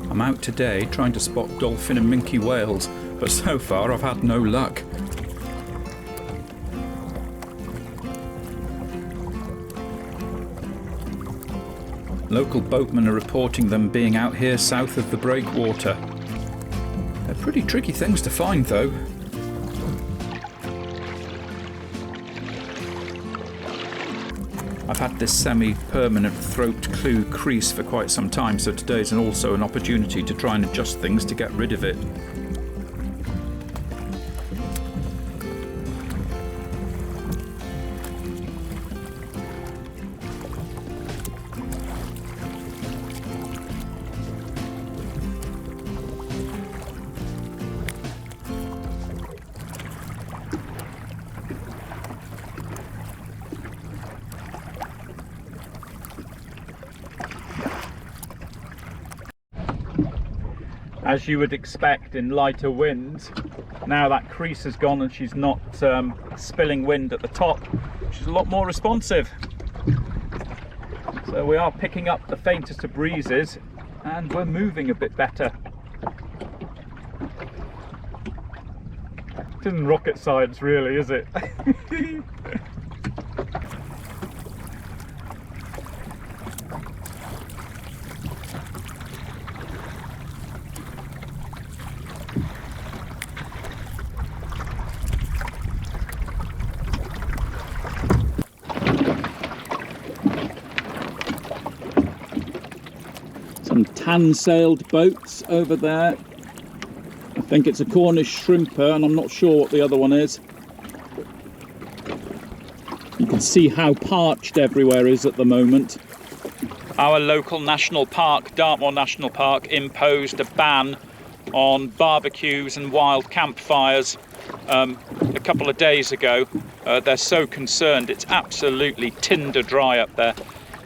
I'm out today trying to spot dolphin and minke whales, but so far I've had no luck. Local boatmen are reporting them being out here south of the breakwater. They're pretty tricky things to find though. I've had this semi-permanent throat clew crease for quite some time, so today's also an opportunity to try and adjust things to get rid of it. As you would expect in lighter winds, now that crease has gone and she's not spilling wind at the top, she's a lot more responsive. So we are picking up the faintest of breezes and we're moving a bit better. It isn't rocket science really, is it? Some tan-sailed boats over there. I think it's a Cornish shrimper and I'm not sure what the other one is. You can see how parched everywhere is at the moment. Our local national park, Dartmoor National Park, imposed a ban on barbecues and wild campfires a couple of days ago. They're so concerned, it's absolutely tinder dry up there.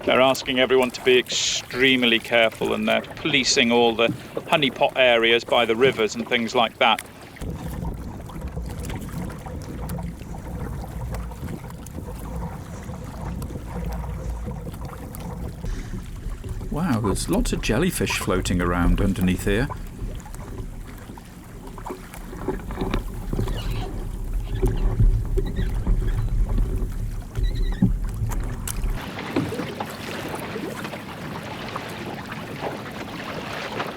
They're asking everyone to be extremely careful and they're policing all the honeypot areas by the rivers and things like that. Wow, there's lots of jellyfish floating around underneath here.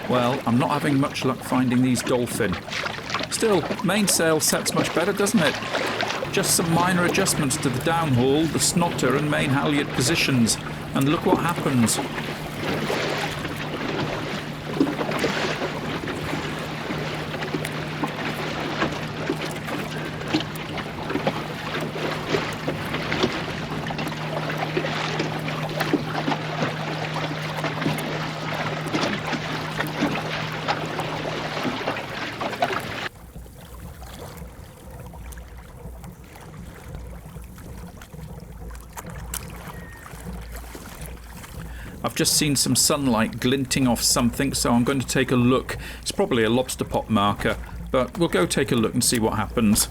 Well, I'm not having much luck finding these dolphin. Still, mainsail sets much better, doesn't it? Just some minor adjustments to the downhaul, the snotter and main halyard positions, and look what happens. I've just seen some sunlight glinting off something, so I'm going to take a look. It's probably a lobster pot marker, but we'll go take a look and see what happens.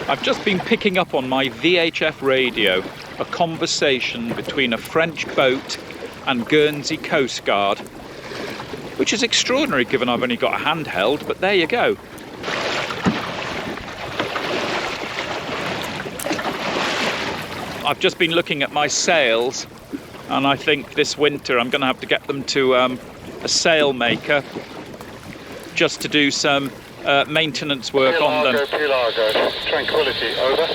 I've just been picking up on my VHF radio a conversation between a French boat and Guernsey Coast Guard, which is extraordinary given I've only got a handheld, but there you go. I've just been looking at my sails and I think this winter I'm going to have to get them to a sail maker just to do some maintenance work on them. Largo. Tranquility, over.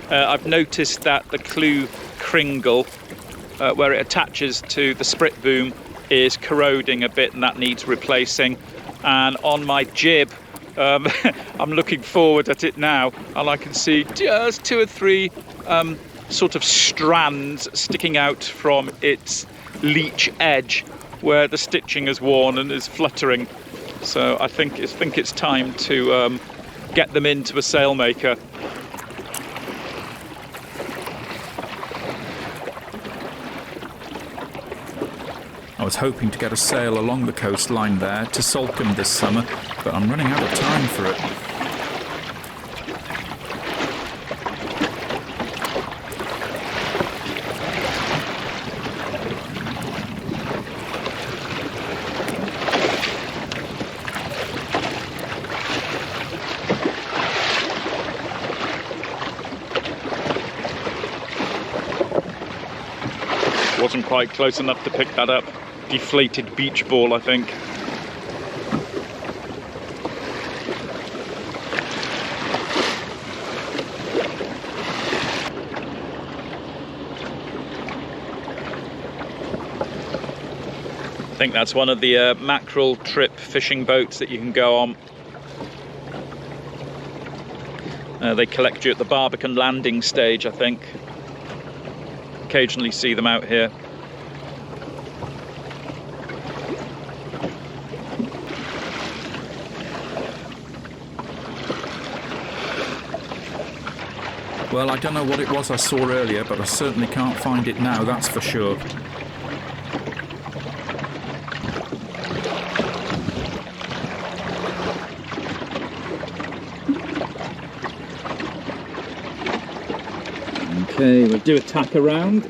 I've noticed that the clew kringle, where it attaches to the sprit boom, is corroding a bit and that needs replacing. And on my jib, I'm looking forward at it now and I can see just 2 or 3 sort of strands sticking out from its leech edge where the stitching is worn and is fluttering. So I think it's time to get them into a sailmaker. I was hoping to get a sail along the coastline there to Salcombe this summer, but I'm running out of time for it. Wasn't quite close enough to pick that up. Deflated beach ball, I think. I think that's one of the mackerel trip fishing boats that you can go on. They collect you at the Barbican landing stage, I think. Occasionally see them out here. Well, I don't know what it was I saw earlier, but I certainly can't find it now, that's for sure. Okay, we'll do a tack around.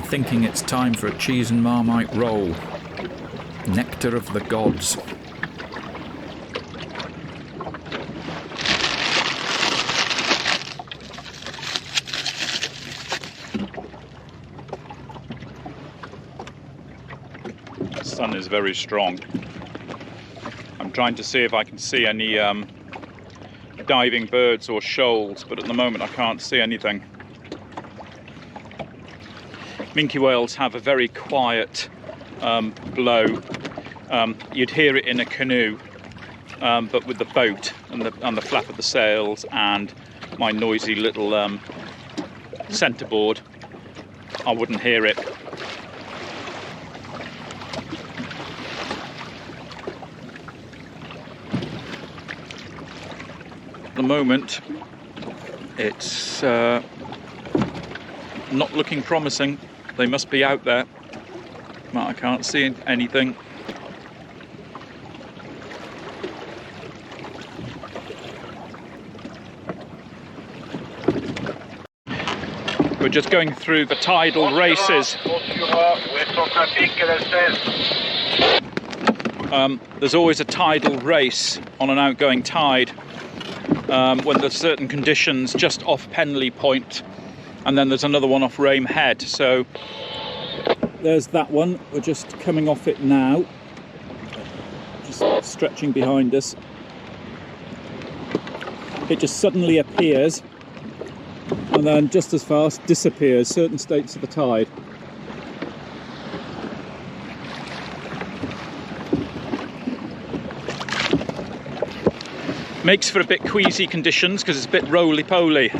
Thinking it's time for a cheese and marmite roll. Nectar of the gods. The sun is very strong. I'm trying to see if I can see any diving birds or shoals, but at the moment I can't see anything. Minke whales have a very quiet blow. You'd hear it in a canoe, but with the boat and the flap of the sails and my noisy little centreboard, I wouldn't hear it. At the moment, it's not looking promising. They must be out there, but I can't see anything. We're just going through the tidal races. There's always a tidal race on an outgoing tide when there's certain conditions just off Penley Point. And then there's another one off Rame Head. So there's that one. We're just coming off it now. Just stretching behind us. It just suddenly appears and then just as fast disappears, certain states of the tide. Makes for a bit queasy conditions because it's a bit roly-poly.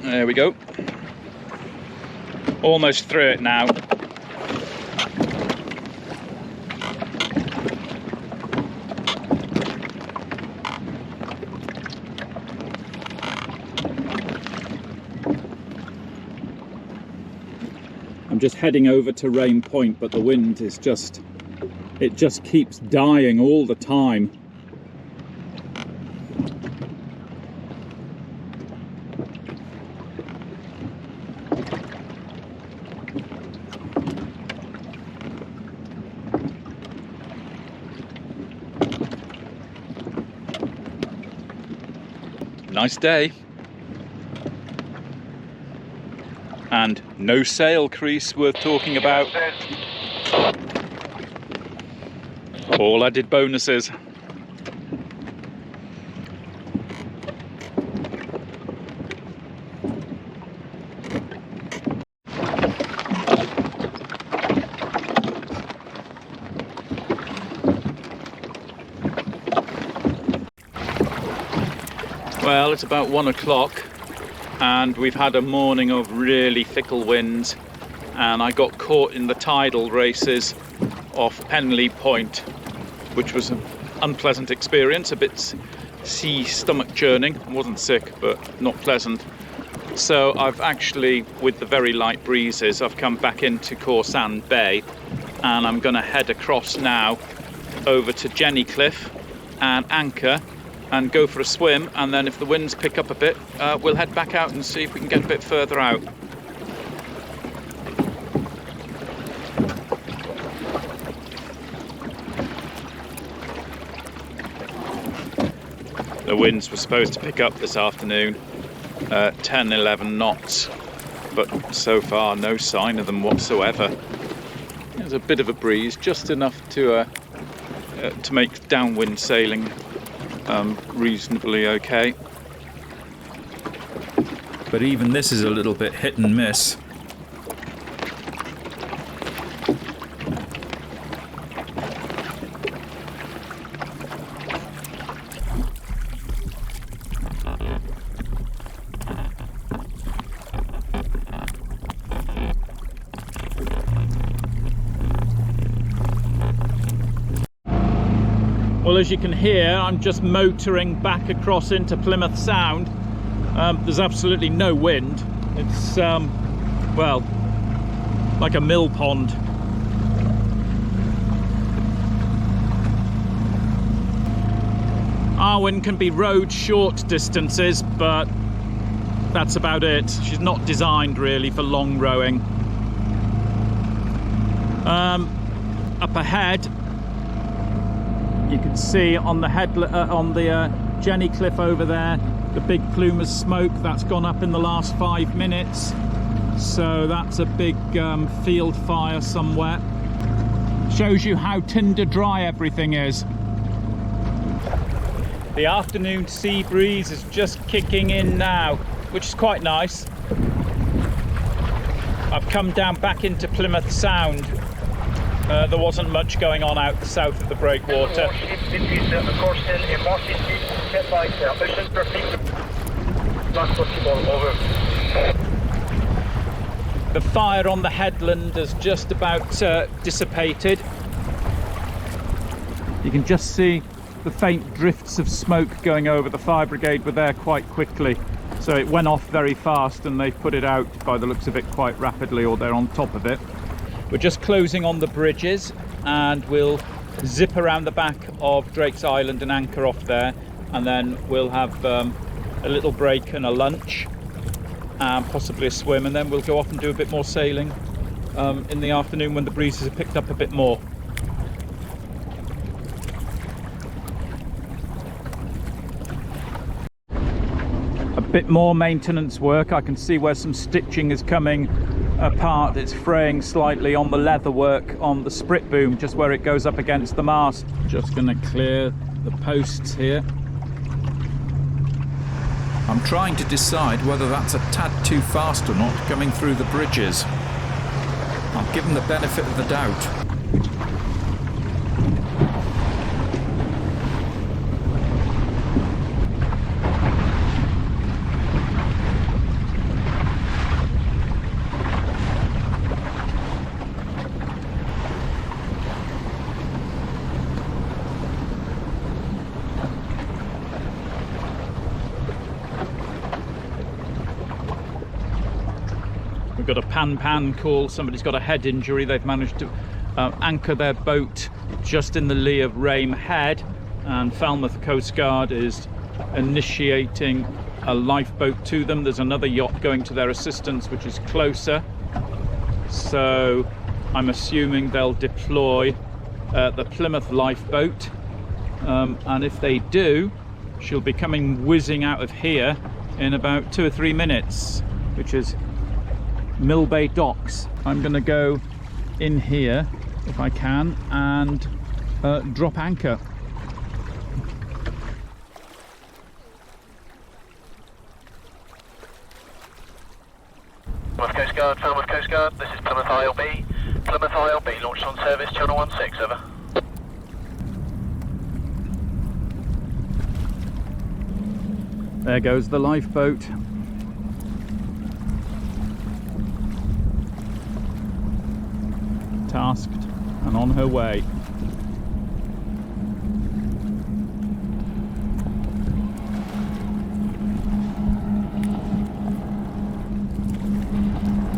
There we go. Almost through it now. I'm just heading over to Rame Point, but the wind is it just keeps dying all the time. Nice day. And no sail crease worth talking about. All added bonuses. Well, it's about 1 o'clock and we've had a morning of really fickle winds, and I got caught in the tidal races off Penley Point, which was an unpleasant experience, a bit sea stomach churning. I wasn't sick, but not pleasant. So I've actually, with the very light breezes, I've come back into Sand Bay, and I'm going to head across now over to Jenny Cliff and anchor and go for a swim, and then if the winds pick up a bit, we'll head back out and see if we can get a bit further out. The winds were supposed to pick up this afternoon, 10-11 knots, but so far no sign of them whatsoever. There's a bit of a breeze, just enough to make downwind sailing reasonably okay. But even this is a little bit hit and miss. Well, as you can hear, I'm just motoring back across into Plymouth Sound. There's absolutely no wind. It's, well, like a mill pond. Arwen can be rowed short distances, but that's about it. She's not designed really for long rowing. Up ahead, you can see on the Jenny Cliff over there, the big plume of smoke that's gone up in the last 5 minutes. So that's a big field fire somewhere. Shows you how tinder dry everything is. The afternoon sea breeze is just kicking in now, which is quite nice. I've come down back into Plymouth Sound. There wasn't much going on out the south of the breakwater. The fire on the headland has just about dissipated. You can just see the faint drifts of smoke going over. The fire brigade were there quite quickly, so it went off very fast and they've put it out by the looks of it quite rapidly, or they're on top of it. We're just closing on the bridges and we'll zip around the back of Drake's Island and anchor off there, and then we'll have a little break and a lunch and possibly a swim, and then we'll go off and do a bit more sailing in the afternoon when the breezes have picked up a bit more. A bit more maintenance work. I can see where some stitching is coming apart. It's fraying slightly on the leather work on the sprit boom, just where it goes up against the mast. Just going to clear the posts here. I'm trying to decide whether that's a tad too fast or not coming through the bridges. I'll give them the benefit of the doubt. We've got a pan call. Somebody's got a head injury. They've managed to anchor their boat just in the lee of Rame Head, and Falmouth Coast Guard is initiating a lifeboat to them. There's another yacht going to their assistance, which is closer, so I'm assuming they'll deploy the Plymouth lifeboat, and if they do, She'll be coming whizzing out of here in about 2 or 3 minutes, which is Mill Bay Docks. I'm going to go in here if I can and drop anchor. Plymouth Coast Guard, Falmouth Coast Guard, this is Plymouth ILB. Plymouth ILB launched on service, channel 16, over. There goes the lifeboat. Tasked and on her way.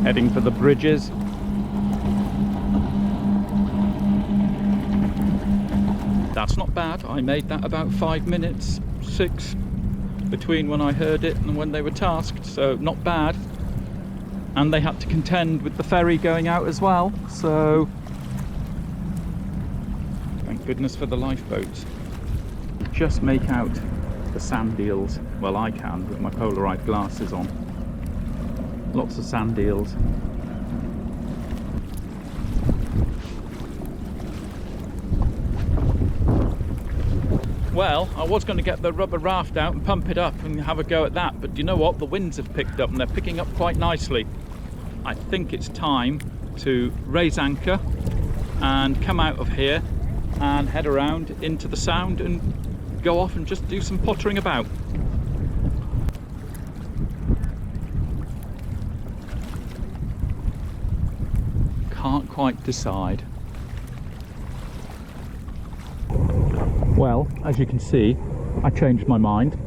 Heading for the bridges. That's not bad. I made that about 5 minutes, 6 between when I heard it and when they were tasked, so not bad. And they had to contend with the ferry going out as well, so thank goodness for the lifeboats. Just make out the sand eels. Well, I can with my polarized glasses on. Lots of sand eels. Well, I was going to get the rubber raft out and pump it up and have a go at that, but you know what? The winds have picked up and they're picking up quite nicely. I think it's time to raise anchor and come out of here and head around into the Sound and go off and just do some pottering about. Can't quite decide. Well, as you can see, I changed my mind.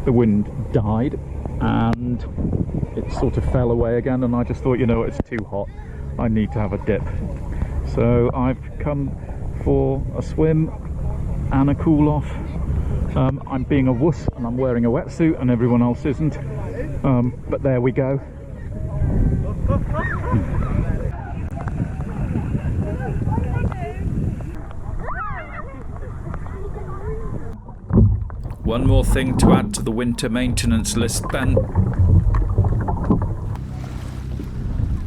The wind died and it sort of fell away again, and I just thought, you know, it's too hot. I need to have a dip. So I've come for a swim and a cool off. I'm being a wuss and I'm wearing a wetsuit and everyone else isn't. But there we go. One more thing to add to the winter maintenance list, Ben.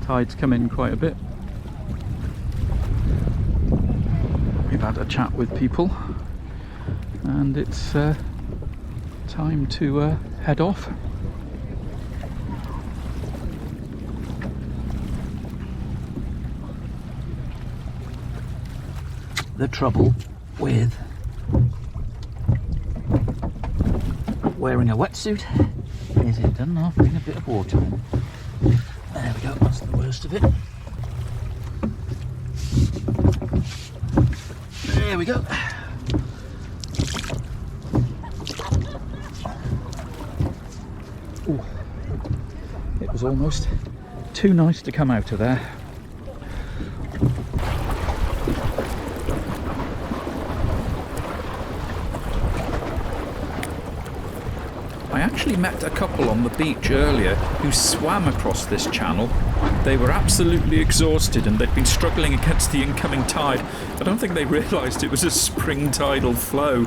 Tide's come in quite a bit. We've had a chat with people and it's time to head off. The trouble with wearing a wetsuit is it doesn't half bring a bit of water in. There we go, that's the worst of it. There we go. Ooh. It was almost too nice to come out of there. I actually met a couple on the beach earlier who swam across this channel. They were absolutely exhausted and they'd been struggling against the incoming tide. I don't think they realised it was a spring tidal flow.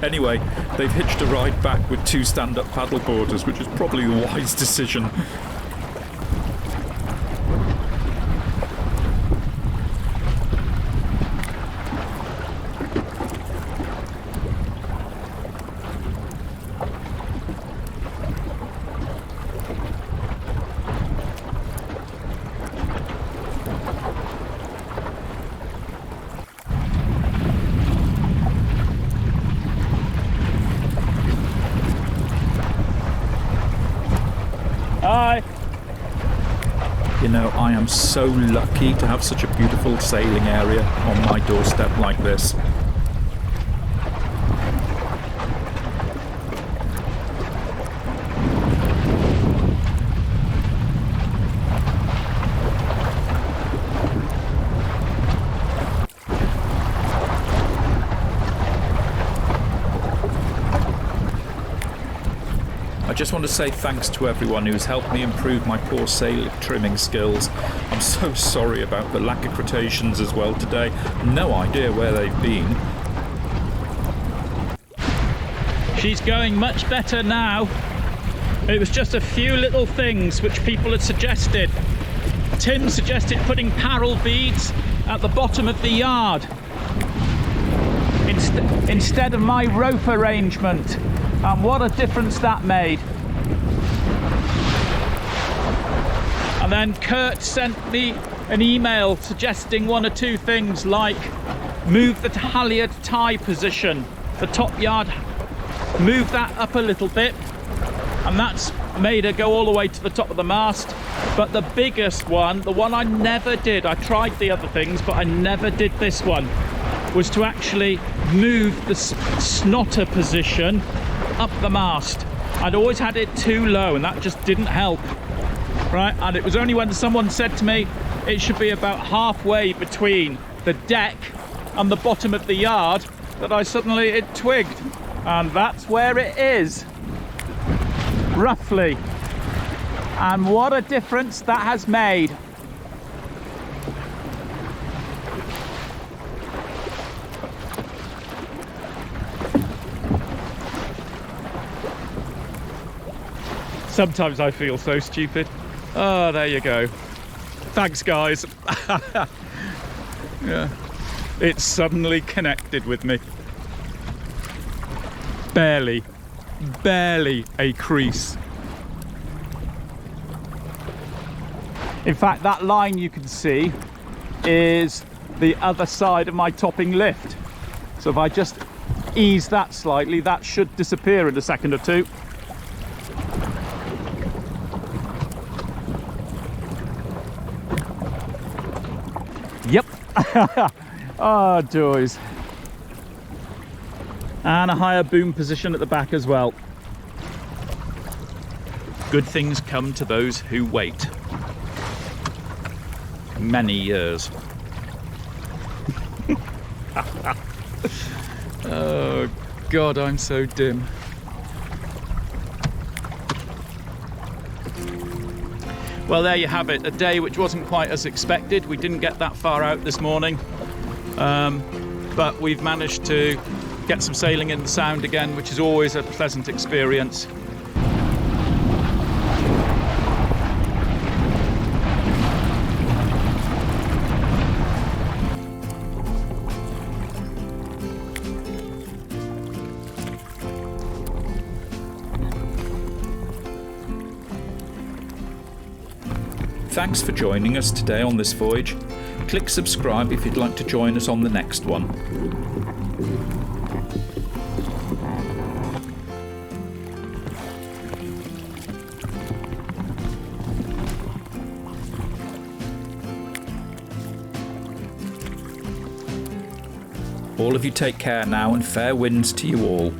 Anyway, they've hitched a ride back with 2 stand-up paddleboarders, which is probably the wise decision. Hi! You know, I am so lucky to have such a beautiful sailing area on my doorstep like this. I just want to say thanks to everyone who's helped me improve my poor sail trimming skills. I'm so sorry about the lack of quotations as well today. No idea where they've been. She's going much better now. It was just a few little things which people had suggested. Tim suggested putting parrel beads at the bottom of the yard instead of my rope arrangement, and what a difference that made. And then Kurt sent me an email suggesting one or two things, like move the halyard tie position, the top yard, move that up a little bit, and that's made her go all the way to the top of the mast. But the biggest one, the one I never did, I tried the other things but I never did this one, was to actually move the snotter position up the mast. I'd always had it too low and that just didn't help, right? And it was only when someone said to me it should be about halfway between the deck and the bottom of the yard that I suddenly it twigged, and that's where it is roughly. And what a difference that has made. Sometimes I feel so stupid. Oh, there you go. Thanks, guys. Yeah, it's suddenly connected with me. Barely a crease. In fact, that line you can see is the other side of my topping lift. So if I just ease that slightly, that should disappear in a second or two. Yep. Oh, joys. And a higher boom position at the back as well. Good things come to those who wait. Many years. Oh God, I'm so dim. Well, there you have it, a day which wasn't quite as expected. We didn't get that far out this morning, but we've managed to get some sailing in the Sound again, which is always a pleasant experience. Thanks for joining us today on this voyage. Click subscribe if you'd like to join us on the next one. All of you take care now, and fair winds to you all.